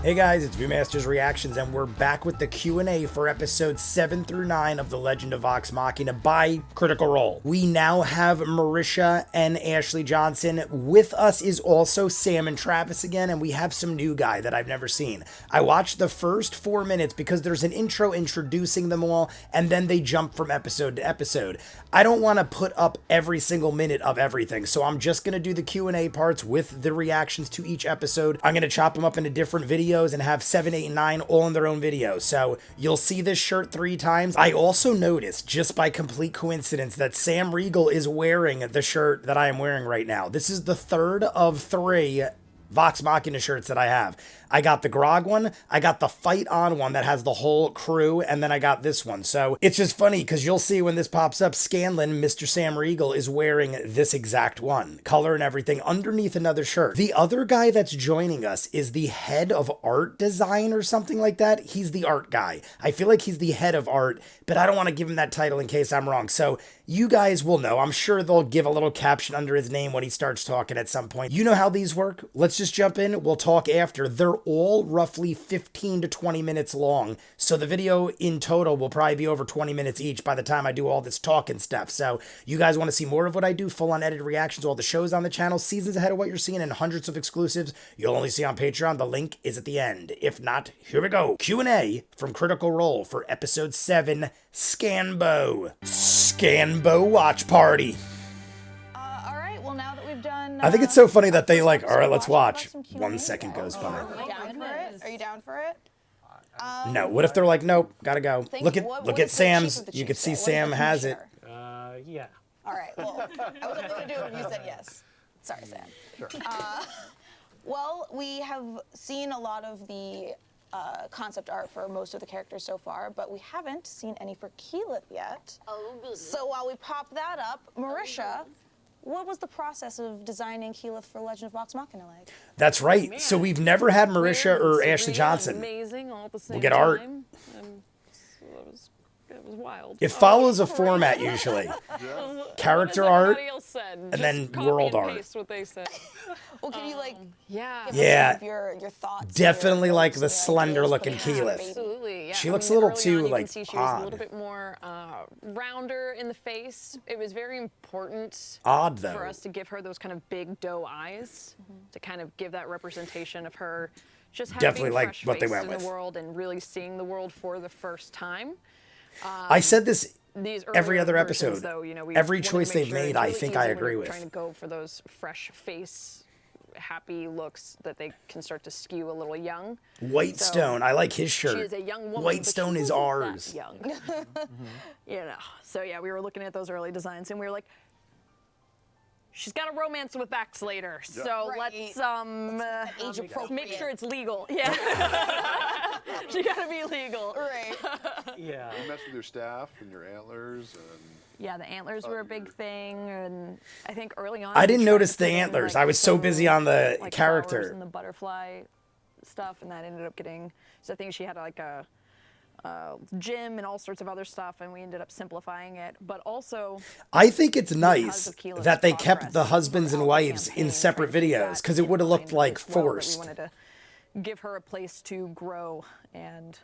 Hey guys, it's ViewMasters Reactions, and we're back with the Q&A for episodes 7 through 9 of The Legend of Vox Machina by Critical Role. We now have Marisha and Ashley Johnson. With us is also Sam and Travis again, and we have some new guy that I've never seen. I watched the first 4 minutes because there's an intro introducing them all, and then they jump from episode to episode. I don't want to put up every single minute of everything, so I'm just going to do the Q&A parts with the reactions to each episode. I'm going to chop them up into different videos and have 7, 8, and 9 all in their own videos. So you'll see this shirt 3 times. I also noticed, just by complete coincidence, that Sam Riegel is wearing the shirt that I am wearing right now. This is the third of 3 Vox Machina shirts that I have. I got the Grog one, I got the Fight On one that has the whole crew, and then I got this one. So it's just funny because you'll see when this pops up, Scanlan, Mr. Sam Riegel, is wearing this exact one. Color and everything underneath another shirt. The other guy that's joining us is the head of art design or something like that. He's the art guy. I feel like he's the head of art, but I don't want to give him that title in case I'm wrong. So you guys will know. I'm sure they'll give a little caption under his name when he starts talking at some point. You know how these work. Let's just jump in. We'll talk after. They're all roughly 15 to 20 minutes long. So the video in total will probably be over 20 minutes each by the time I do all this talking stuff. So you guys want to see more of what I do, full unedited reactions, all the shows on the channel, seasons ahead of what you're seeing, and hundreds of exclusives you'll only see on Patreon. The link is at the end. If not, here we go. Q&A from Critical Role for episode 7, Scanbo. Scanbo Watch Party. Now that we've done, I think it's so funny that they like, all right, let's watch. 1 second goes by. Are you down for it? No. What if they're like, nope, gotta go. Look at Sam's. You can see Sam has it. Yeah. All right. Well, I wasn't going to do it when you said yes. Sorry, Sam. Sure. Well, we have seen a lot of the concept art for most of the characters so far, but we haven't seen any for Keyleth yet. Oh, good. So while we pop that up, Marisha, what was the process of designing Keyleth for Legend of Vox Machina like? That's right. So we've never had Marisha or Ashley Johnson. Amazing, all at the same we'll get art. Time. It was wild. It follows a format usually. Character art, and then world art. What they said. Well, can you yeah. Your thoughts? Definitely like the slender looking Keyleth. Absolutely. Yeah. She looks a little too like she was odd. a little bit more rounder in the face. It was very important for us to give her those kind of big doe eyes to kind of give that representation of her just having definitely like fresh what they face went in with the world and really seeing the world for the first time. I said this every other versions, episode. though, you know, every wanted to choice make they've sure made, it's I really think easy I when agree you're with. Trying to go for those fresh face, happy looks that they can start to skew a little young. Whitestone, I like his shirt. She is a young woman. Whitestone is ours. That young. You know. So yeah, we were looking at those early designs, and we were like, she's got a romance with Vax later, so let's age appropriate. make sure it's legal. Yeah. She gotta be legal. Right. Yeah. You mess with your staff and your antlers and... Yeah, the antlers were a big thing, and I think early on... I didn't notice the antlers. I was so busy on the like character. flowers and the butterfly stuff, and that ended up getting... So I think she had like a gym and all sorts of other stuff, and we ended up simplifying it. But also... I think it's nice that they kept the husbands and wives in separate videos, because it would have looked like forced. We wanted to give her a place to grow and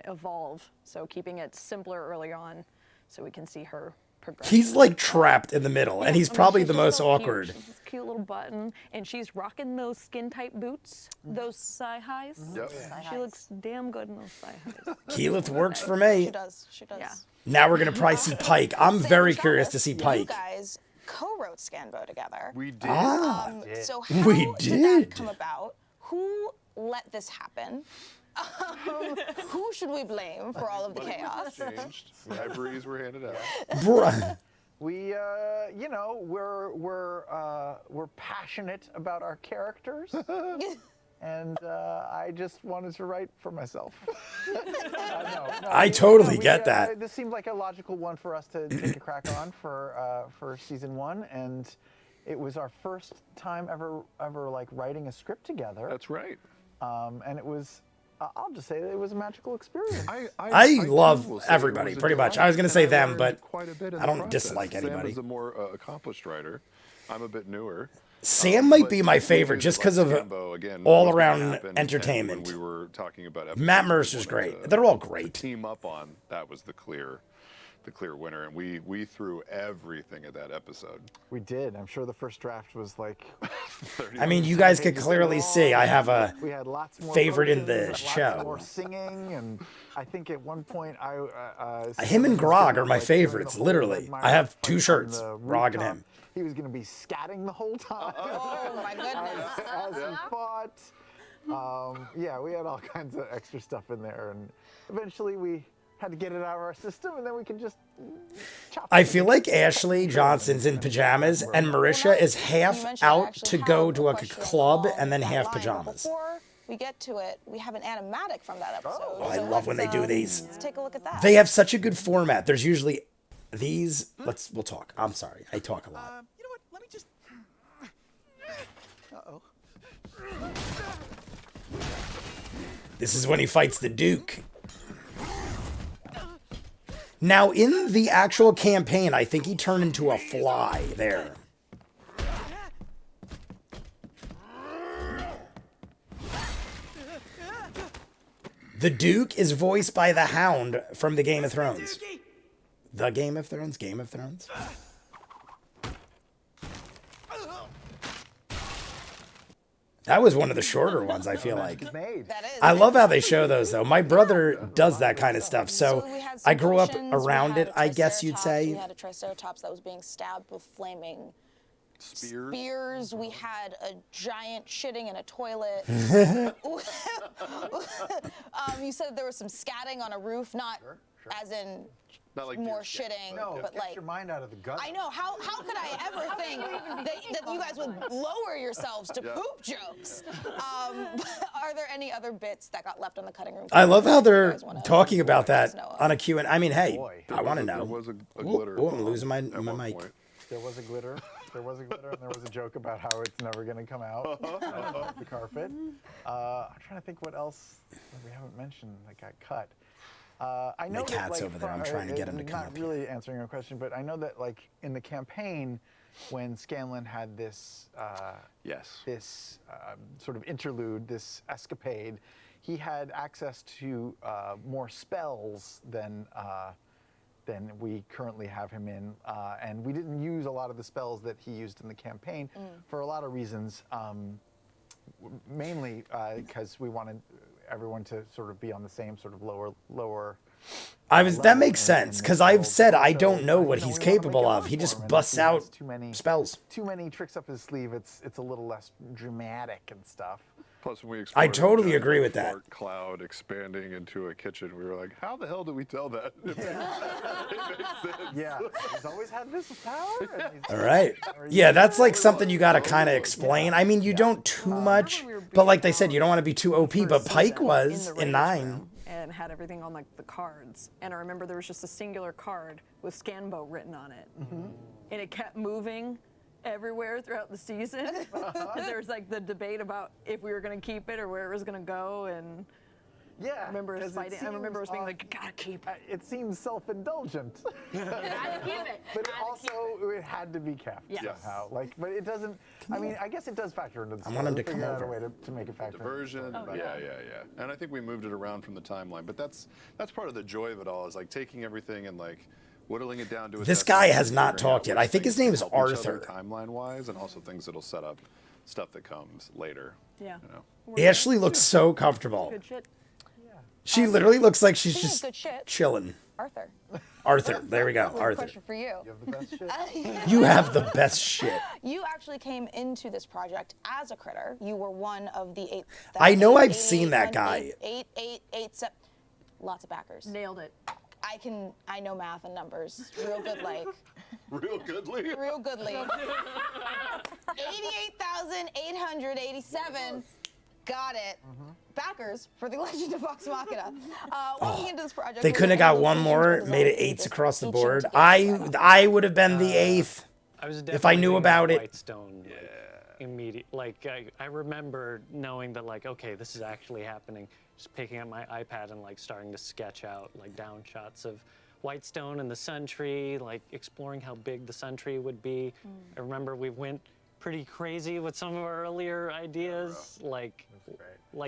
evolve, so keeping it simpler early on so we can see her progress. He's like trapped in the middle, and he's probably she's the just most so awkward. Cute. She's this cute little button, and she's rocking those skin-tight boots, those thigh-highs. Yep. She looks damn good in those thigh-highs. Keyleth works for me. She does. She does. Yeah. Now we're going to probably see Pike. I'm very curious to see Pike. You guys co-wrote Scanbo together. We did. So how We did did. that come about? Who let this happen? Who should we blame for all of the chaos? Changed. Libraries were handed out. Bruh. We, you know, we're passionate about our characters, and I just wanted to write for myself. I totally get that. This seemed like a logical one for us to take a crack on for season 1, and it was our first time ever like writing a script together. That's right. And it was. I'll just say that it was a magical experience. I love will say everybody, it was a pretty much. delight, I was going to and say I them, learned but quite a bit in I the don't process. dislike anybody. Sam is a more accomplished writer. I'm a bit newer. Sam might But be my favorite news just about because of Scambo, again, all what's gonna around happen, and entertainment. When we were talking about Matt episodes Mercer's we wanted great. to- They're all to great. team up on, that was the clear winner, and we threw everything at that episode. We did. I'm sure the first draft was like. 30 I mean, you guys could pages clearly long. see I have a We had lots more favorite in potions, the lots show. more singing, and I think at one point Him and Sam was Grog gonna, are my like, during the favorites, whole literally. Red Mire I have fight 2 on shirts, the Grog and rooftop, him. He was going to be scatting the whole time. Oh my goodness. as he fought. Yeah, we had all kinds of extra stuff in there, and eventually we had to get it out of our system, and then we could just chop I it. feel like Ashley Johnson's in pajamas and Marisha is half You mentioned I out actually to go have to a question club on and then that half line, but pajamas. Before we get to it, we have an animatic from that episode. Oh, I love when they do these. Let's take a look at that. They have such a good format. There's usually these. We'll talk. I'm sorry. I talk a lot. You know what? Let me just. Uh-oh. This is when he fights the Duke. Now, in the actual campaign, I think he turned into a fly there. The Duke is voiced by the Hound from the Game of Thrones. The Game of Thrones? Game of Thrones? That was one of the shorter ones, I feel like. Made. That is. I love how they show those, though. My brother does that kind of stuff, so we had some I grew up potions, around we it, had a I guess you'd triceratops, say. We had a triceratops that was being stabbed with flaming Spears. spears. We had a giant shitting in a toilet. You said there was some scatting on a roof, not as in Not like more deer scat, shitting, No, but get like. your mind out of the gut. I know. How could I ever think that you guys would lower yourselves to Yeah. poop jokes? Are there any other bits that got left on the cutting room? I love how you they're guys wanna talking about let us that know of? on a Q&A. I mean, hey, Boy. I want to There know. was a Ooh, glitter. ooh, I'm losing my at one mic. point. There was a glitter. There was a glitter, and there was a joke about how it's never going to come out of the carpet. I'm trying to think what else we haven't mentioned that got cut. I know My that, cat's like, over there. I'm trying to get him to come Not up here. really answering your question, but I know that, like, in the campaign, when Scanlan had this Yes. this sort of interlude, this escapade, he had access to more spells than we currently have him in, and we didn't use a lot of the spells that he used in the campaign for a lot of reasons. Mainly because we wanted everyone to sort of be on the same sort of lower. That makes level sense, in because this I've world. said I So, don't know you what know, he's we wanna make capable it of. work He for just him, and busts if he has out spells. too many tricks up his sleeve. It's a little less dramatic and stuff. Plus, when we I explored the totally giant agree with that. fart cloud expanding into a kitchen, we were like, how the hell did we tell that? It makes sense. Yeah, he's always had this power. And he's All right. Yeah, that's like something you got to kind of explain. I mean, you don't too much, but like they said, you don't want to be too OP, but Pike was in 9. And had everything on like the cards. And I remember there was just a singular card with Scanbo written on it. And it kept moving everywhere throughout the season. There was like the debate about if we were going to keep it or where it was going to go. And Yeah, I remember us 'cause it fighting. I remember us being seems, like, you gotta keep it. It seems self-indulgent, Keep it. but it also it had to be kept Yes. somehow. Like, but it doesn't. I mean, I guess it does factor into the story. want him to We'll come figure out a over. way to make it factor. Diversion. Yeah. And I think we moved it around from the timeline, but that's part of the joy of it all, is like taking everything and like whittling it down to its This guy essence has and not figuring out talked yet. which I think his things name is help each other Arthur. timeline-wise, and also things that'll set up stuff that comes later. Yeah. You know? Ashley looks so comfortable. Good shit. She literally looks like she's Speaking of just good shit. chilling. Arthur. Arthur, there we go, One Arthur. question for you. You have the best shit. You have the best shit. You actually came into this project as a critter. You were one of the 8. I know I've seen that guy. 8. Lots of backers. Nailed it. I know math and numbers real good, like Real goodly. real goodly. 88,887. Got it. Backers for the Legend of Vox Machina. Walking into this project, They couldn't have got one more, made it 8s across the board. I would have been the 8th. I was If I knew definitely about it. Whitestone, immediate. Like I remember knowing that, like, okay, this is actually happening. Just picking up my iPad and like starting to sketch out like down shots of Whitestone and the Sun Tree, like exploring how big the Sun Tree would be. I remember we went pretty crazy with some of our earlier ideas, like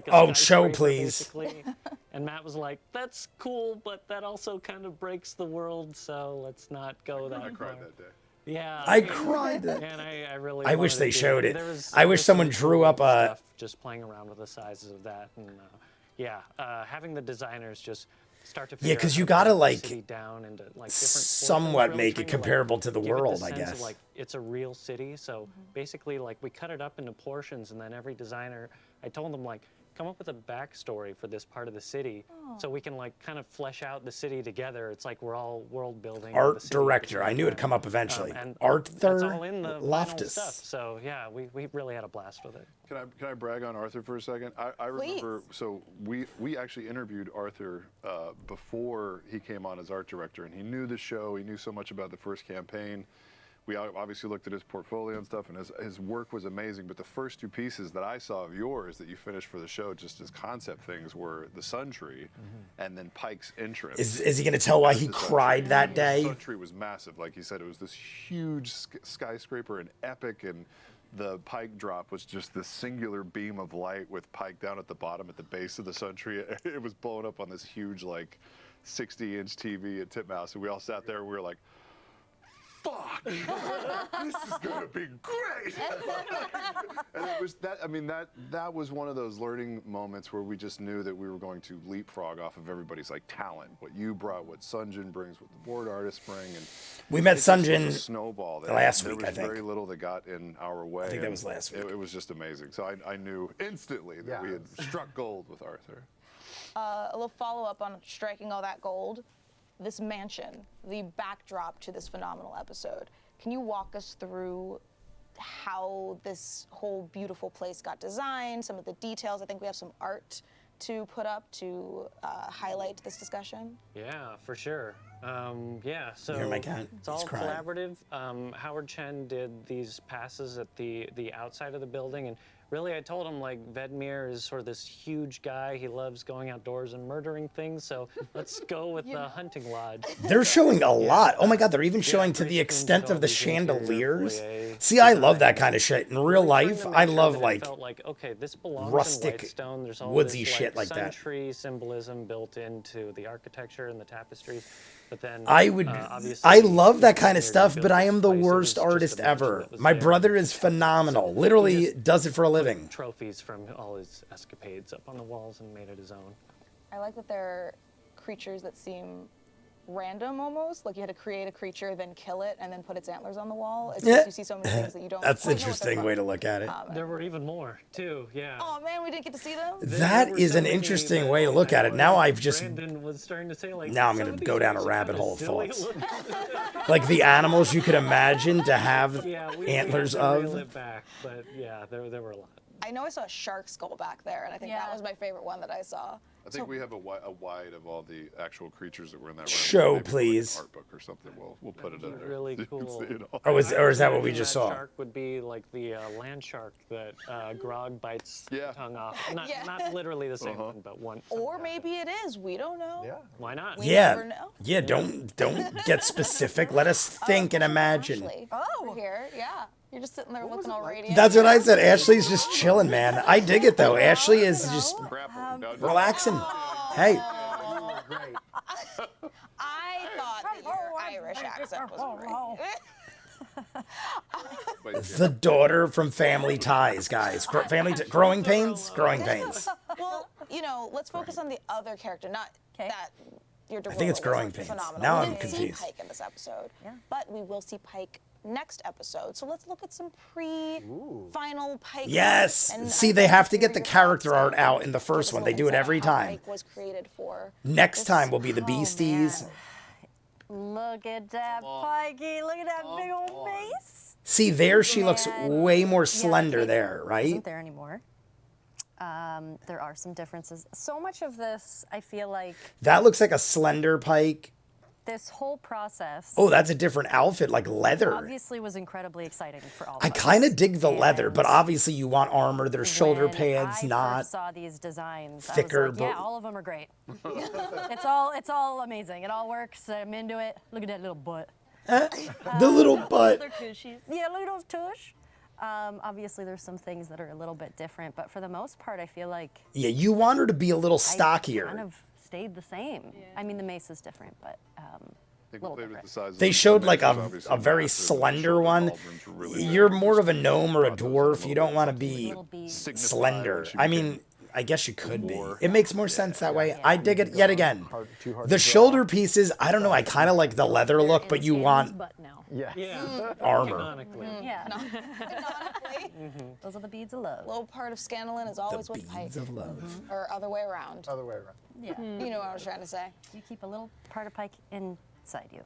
a Oh, show, skyscraper, please. basically. And Matt was like, "That's cool, but that also kind of breaks the world, so let's not go that I far." cried that day. Yeah. I cried. And I really. I wish wanted they to do showed it. There was- I there wish was some someone drew cool up a- stuff just playing around with the sizes of that, and having the designers just start to figure out 'cause how you to gotta, break the like, city down into like different somewhat portions, really make it trying to, comparable to the give it world, I sense of, guess. like it's a real city. So basically, like we cut it up into portions, and then every designer, I told them like, come up with a backstory for this part of the city, so we can like kind of flesh out the city together. It's like we're all world building. Art the city at the director. same I knew it'd time. come up eventually. And Arthur that's all in the final Loftus. stuff. So yeah, we really had a blast with it. Can I brag on Arthur for a second? I remember, so we actually interviewed Arthur before he came on as art director, and he knew the show. He knew so much about the first campaign. We obviously looked at his portfolio and stuff, and his work was amazing. But the first two pieces that I saw of yours that you finished for the show, just as concept things, were the Sun Tree, and then Pike's entrance. Is he going to tell why he The Sun cried Tree. that The day? Sun Tree was massive, like he said. It was this huge skyscraper and epic, and the Pike drop was just this singular beam of light with Pike down at the bottom at the base of the Sun Tree. It was blowing up on this huge, like, 60-inch TV at Titmouse, and we all sat there and we were like, fuck, this is gonna be great. And it was that, I mean, that was one of those learning moments where we just knew that we were going to leapfrog off of everybody's like talent, what you brought, what Sunjin brings, what the board artists bring, and We met it just was Sunjin a snowball that last there week, was I think. very little that got in our way. I think that and was last week. It was just amazing. So I knew instantly that we had struck gold with Arthur. A little follow-up on striking all that gold. This mansion, the backdrop to this phenomenal episode. Can you walk us through how this whole beautiful place got designed, some of the details? I think we have some art to put up to highlight this discussion. Yeah, for sure. So You're my cat. it's all He's crying. collaborative. Howard Chen did these passes at the outside of the building, and really I told him like Vedmir is sort of this huge guy. He loves going outdoors and murdering things, so let's go with the hunting lodge. They're showing a lot. Oh my God, they're even showing to Grace the Coon extent did of the all these interior chandeliers. foyer See, I love that kind of shit. In real Trying life, to make I sure love that it like felt like okay, this belongs rustic, in Whitestone. There's all woodsy this, shit like sun that. tree symbolism built into the architecture and the tapestries. But then I would, obviously, I love that kind of Vedmir stuff, built but I this am the place. It was worst just artist a mansion ever. that was My there. brother is phenomenal. Literally does it for a living. Trophies from all his escapades up on the walls and made it his own. I like that they're creatures that seem random almost. Like you had to create a creature, then kill it, and then put its antlers on the wall. It's Yeah. just you see so many things that you don't That's quite an know what they're interesting from. way to look at it. There were even more, too, yeah. Oh man, we didn't get to see them. That There were is so an many interesting that way to look at it. Now I've just, Brandon was starting to say, like, now I'm some gonna of these go down a things are rabbit kinda hole of silly thoughts. looking. like the animals you could imagine to have Yeah, we antlers had to reel of. it back, but yeah, there were a lot. I know I saw a shark skull back there, and I think that Yeah. was my favorite one that I saw. I think we have a wide of all the actual creatures that were in that room. Show, Maybe like please. an art book or something. We'll put it in there. Really so you can cool. see it all. Or is that what we Imagine just that saw? Shark would be like the land shark that Grog bites Yeah. tongue off. Not, Yeah. not literally the same one, but one. Or maybe it is. We don't know. Yeah. Why not? We Yeah, never know. yeah. Don't get specific. Let us think and imagine. Ashley, over here, yeah. You're just sitting there looking all radiant. That's what I said. Ashley's just chilling, man. I dig it though. Ashley is just Crap. No, relaxing. Hey, Great. I thought that your Irish accent was great. Wait, the daughter from Family Ties, guys. Growing Pains. Growing Pains. Well, let's focus on the other character, not that your I think it's Delilah Growing was Pains. phenomenal. Now We I'm didn't confused. see Pike in this episode, but we will see Pike next episode. So let's look at some pre-final Pike. Yes. art, and See, I'd they like have to hear get the your character thoughts art on out in the this first one. They little do it insight every on how time. Pike was created for. Next this- time will be the Beasties. Look at that Pikey. Look at that big old face. See, there she looks Man. way more Yeah, slender Pike there, right? Isn't there anymore? There are some differences. So much of this, I feel like That looks like a slender Pike. this whole process Oh, that's a different outfit, like leather. obviously was incredibly exciting for all of I us. kind of dig the leather, but And obviously you want armor. There's shoulder when pads, I not. first saw these designs, thicker, I was like, yeah, but- all of them are great. it's all amazing. It all works. I'm into it. Look at that little butt. The little butt. Yeah, look at those tush. Obviously, there's some things that are a little bit different, but for the most part, I feel like Yeah, you want her to be a little I stockier. kind of stayed the same. I mean, the mace is different, but I think little we played with different. the size of They the showed like maces, obviously a very massive, and the slender shoulder one. pauldrons were really You're big. more of a Just gnome or a brought those in dwarf. little You don't bit, want to something be Little beads. signify slender. when she I became mean, I guess you could be. more- It makes more sense that way. I dig it yet again. Too hard The to draw. shoulder pieces, I don't know. I kind of like the leather look, but you want But now. Yeah. Yeah. armor. Canonically. Yeah, Canonically, those are the beads of love. low part of Scanlan is The always with Pike, beads of love. or other way around. Other way around. Yeah, You know what I was trying to say. you keep a little part of Pike inside you.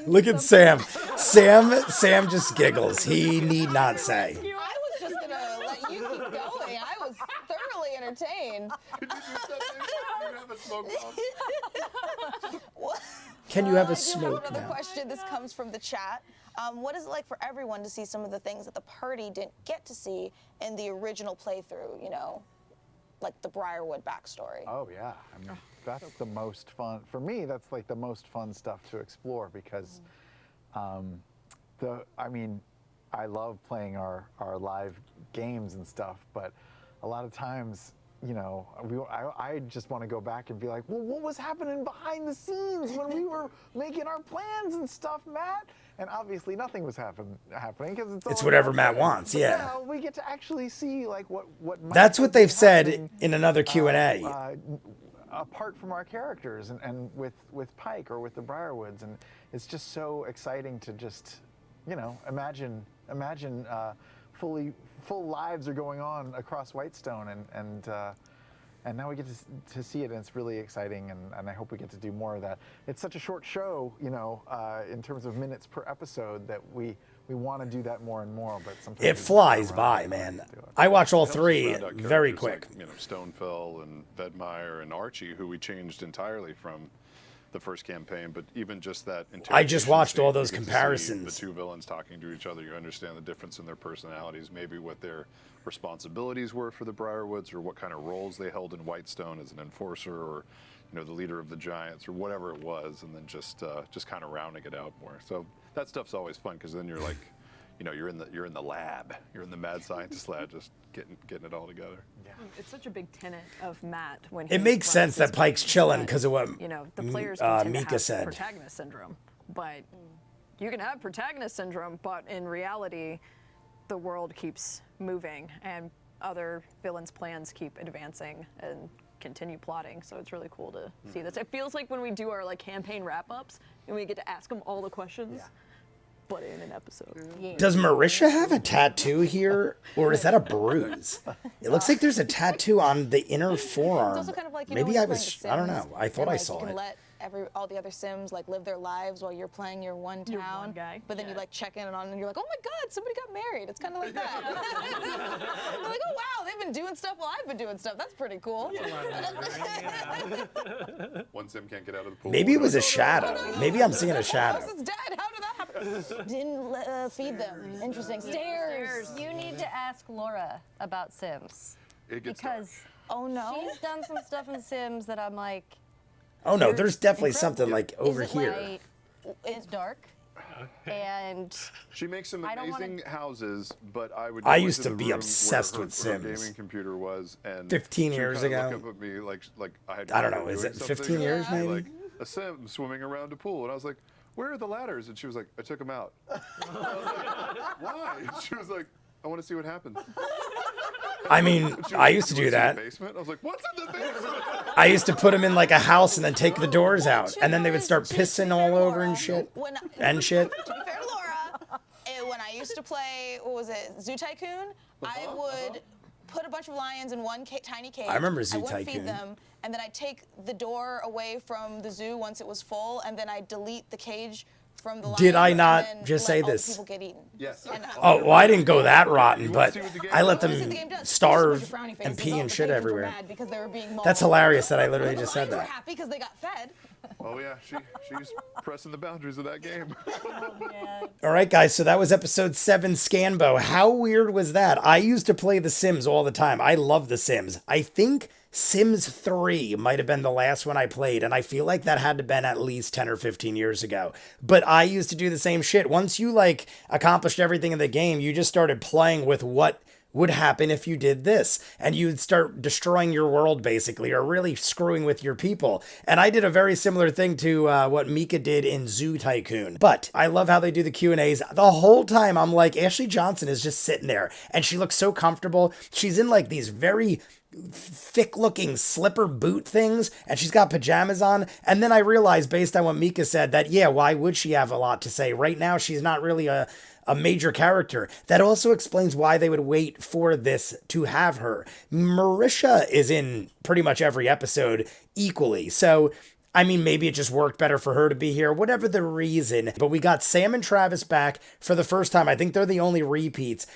Look at Sam. Sam just giggles. He need not say. I was just gonna let you keep going. I was thoroughly entertained. Could you do something? Could you have a smoke bomb? What? Can you have I a do smoke have another now? question. This comes from the chat. What is it like for everyone to see some of the things that the party didn't get to see in the original playthrough? You know, like the Briarwood backstory. Oh yeah, I mean that's the most fun for me. That's like the most fun stuff to explore because, I mean, I love playing our live games and stuff, but a lot of times, you know, I just want to go back and be like, well, what was happening behind the scenes when we were making our plans and stuff, Matt? And obviously nothing was happening because It's all whatever about Matt plans. wants, But yeah. now we get to actually see like what might That's have what they've been said happening, in another Q&A. apart from our characters and with Pike or with the Briarwoods, and it's just so exciting to just, you know, imagine full lives are going on across Whitestone, and now we get to see it, and it's really exciting, and I hope we get to do more of that. It's such a short show, you know, in terms of minutes per episode, that we want to do that more and more, but sometimes It we just flies don't run by, out man. to do it. I watch all Helps us three round out very characters quick. Like, you know, Stonefell and Vedmire and Archie, who we changed entirely from the first campaign, but even just that. I just watched all scene, those you get to see comparisons. The two villains talking to each other. You understand the difference in their personalities, maybe what their responsibilities were for the Briarwoods, or what kind of roles they held in Whitestone as an enforcer, or you know, the leader of the Giants, or whatever it was, and then just kind of rounding it out more. So that stuff's always fun because then you're like, you know, you're in the lab, you're in the mad scientist lab, just getting it all together. It's such a big tenet of Matt when It he makes runs sense his that Pike's games chilling that, 'cause of what you know, the players can tend to Mika have said. protagonist syndrome, but you can have protagonist syndrome, but in reality, the world keeps moving and other villains' plans keep advancing and continue plotting. So it's really cool to see this. It feels like when we do our like campaign wrap-ups and we get to ask them all the questions. But in an episode. Does Marisha have a tattoo here, or is that a bruise? It looks like there's a tattoo on the inner It's forearm. also kind of like, you Maybe know, I when you're was. playing I don't The know. Sims, I thought and, I like, saw you can it. let all the other Sims like live their lives while you're playing your one town. Your one guy. But then you like check in on, and you're like, oh my God, somebody got married. It's kind of like that. You're like, oh wow, they've been doing stuff while I've been doing stuff. That's pretty cool. One sim can't get out of the pool. Maybe it was a shadow. Maybe I'm seeing a House shadow. is dead. How did that happen? Didn't feed them. Interesting. Stairs. You need to ask Laura about Sims It gets dark. because Oh no. she's done some stuff in Sims that I'm like, Oh no, there's definitely incredible. something like over it here. like- it's dark, and She makes some I don't wanna- amazing houses, but I would. I go used into to the be room obsessed where with her Sims. gaming computer was, and 15 she would years kinda ago. Look up at me like I had. I don't trouble know, is doing it 15 something, years and maybe? Like a sim swimming around a pool, and I was like, "Where are the ladders?" And she was like, "I took them out." I was like, why? She was like, "I want to see what happens." I mean, She was I like, used to "You do wanna see that. the basement. I was like, "What's in the basement?" I used to put them in like a house and then take the doors out, and then they would start To be pissing fair, all over Laura, and shit. when- And shit. To be fair to Laura, when I used to play, what was it, Zoo Tycoon, I would put a bunch of lions in one tiny cage. I remember Zoo I wouldn't Tycoon. feed them, and then I'd take the door away from the zoo once it was full, and then I'd delete the cage from the lions. Did I and not then just let say all the this? people get eaten. Yes. And, Oh, well, I didn't go that rotten, You wanna but see what the game I let Honestly, the them game does. It's just a starve bunch of frowny and faces. pee Oh, and the shit cages were everywhere. mad because they were being mauled. That's hilarious that I literally The just said lions were that. happy because they got fed. Oh yeah, she's pressing the boundaries of that game. All right, guys, so that was episode 7, Scanbo. How weird was that? I used to play The Sims all the time. I love The Sims. I think Sims 3 might have been the last one I played, and I feel like that had to been at least 10 or 15 years ago. But I used to do the same shit. Once you, like, accomplished everything in the game, you just started playing with what would happen if you did this, and you'd start destroying your world basically, or really screwing with your people. And I did a very similar thing to what Mika did in Zoo Tycoon. But I love how they do the Q&As. The whole time I'm like, Ashley Johnson is just sitting there and she looks so comfortable. She's in like these very thick looking slipper boot things, and she's got pajamas on. And then I realized, based on what Mika said, that yeah, why would she have a lot to say? Right now she's not really a major character. That also explains why they would wait for this to have her. Marisha is in pretty much every episode equally. So, I mean, maybe it just worked better for her to be here, whatever the reason. But we got Sam and Travis back for the first time. I think they're the only repeats.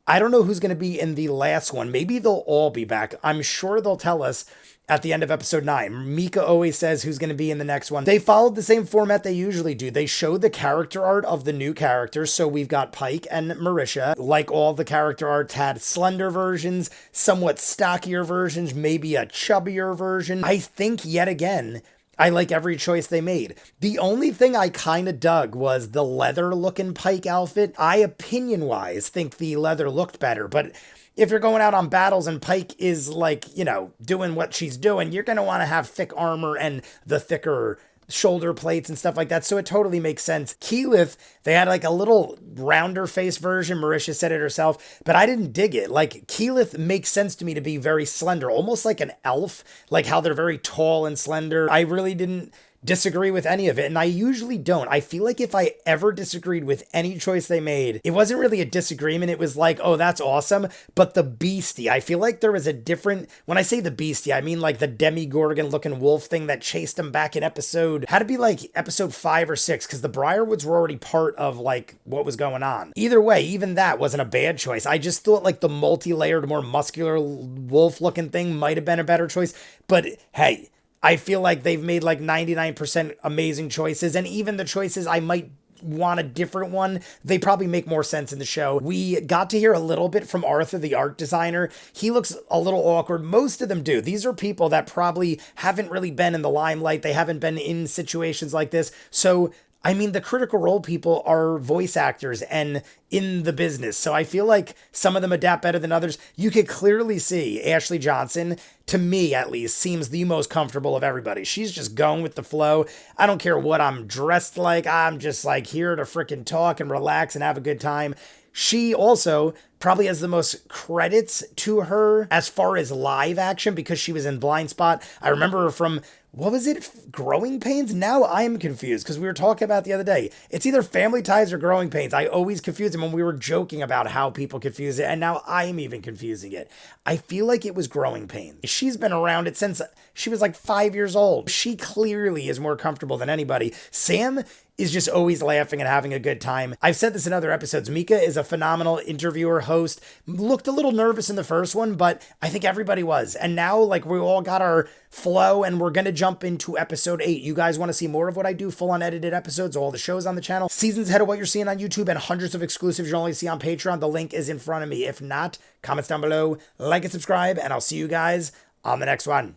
I don't know who's going to be in the last one. Maybe they'll all be back. I'm sure they'll tell us at the end of episode 9. Mika always says who's going to be in the next one. They followed the same format they usually do. They show the character art of the new characters. So we've got Pike and Marisha. Like all the character arts had slender versions, somewhat stockier versions, maybe a chubbier version. I think yet again, I like every choice they made. The only thing I kind of dug was the leather looking Pike outfit. I opinion-wise think the leather looked better, but if you're going out on battles and Pike is like, you know, doing what she's doing, you're going to want to have thick armor and the thicker shoulder plates and stuff like that. So it totally makes sense. Keyleth, they had like a little rounder face version. Marisha said it herself, but I didn't dig it. Like Keyleth makes sense to me to be very slender, almost like an elf, like how they're very tall and slender. I really didn't disagree with any of it, and I usually don't. I feel like if I ever disagreed with any choice they made, it wasn't really a disagreement. It was like, oh, that's awesome. But the beastie, I feel like there was a different, when I say the beastie, I mean like the Demogorgon looking wolf thing that chased him back in episode, had to be like episode 5 or 6, because the Briarwoods were already part of like what was going on. Either way, even that wasn't a bad choice. I just thought like the multi-layered, more muscular wolf looking thing might have been a better choice. But hey, I feel like they've made like 99% amazing choices, and even the choices I might want a different one, they probably make more sense in the show. We got to hear a little bit from Arthur, the art designer. He looks a little awkward. Most of them do. These are people that probably haven't really been in the limelight. They haven't been in situations like this. So I mean, the Critical Role people are voice actors and in the business. So I feel like some of them adapt better than others. You could clearly see Ashley Johnson, to me at least, seems the most comfortable of everybody. She's just going with the flow. I don't care what I'm dressed like. I'm just like here to freaking talk and relax and have a good time. She also probably has the most credits to her as far as live action because she was in Blind Spot. I remember her from, what was it? Growing Pains? Now I'm confused because we were talking about the other day. It's either Family Ties or Growing Pains. I always confuse them when we were joking about how people confuse it, and now I'm even confusing it. I feel like it was Growing Pains. She's been around it since she was like 5 years old. She clearly is more comfortable than anybody. Sam is just always laughing and having a good time. I've said this in other episodes. Mika is a phenomenal interviewer, host. Looked a little nervous in the first one, but I think everybody was. And now, like, we all got our flow, and we're going to jump into episode 8. You guys want to see more of what I do? Full unedited episodes, all the shows on the channel, seasons ahead of what you're seeing on YouTube, and hundreds of exclusives you'll only see on Patreon. The link is in front of me. If not, comments down below, like and subscribe, and I'll see you guys on the next one.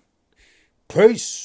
Peace.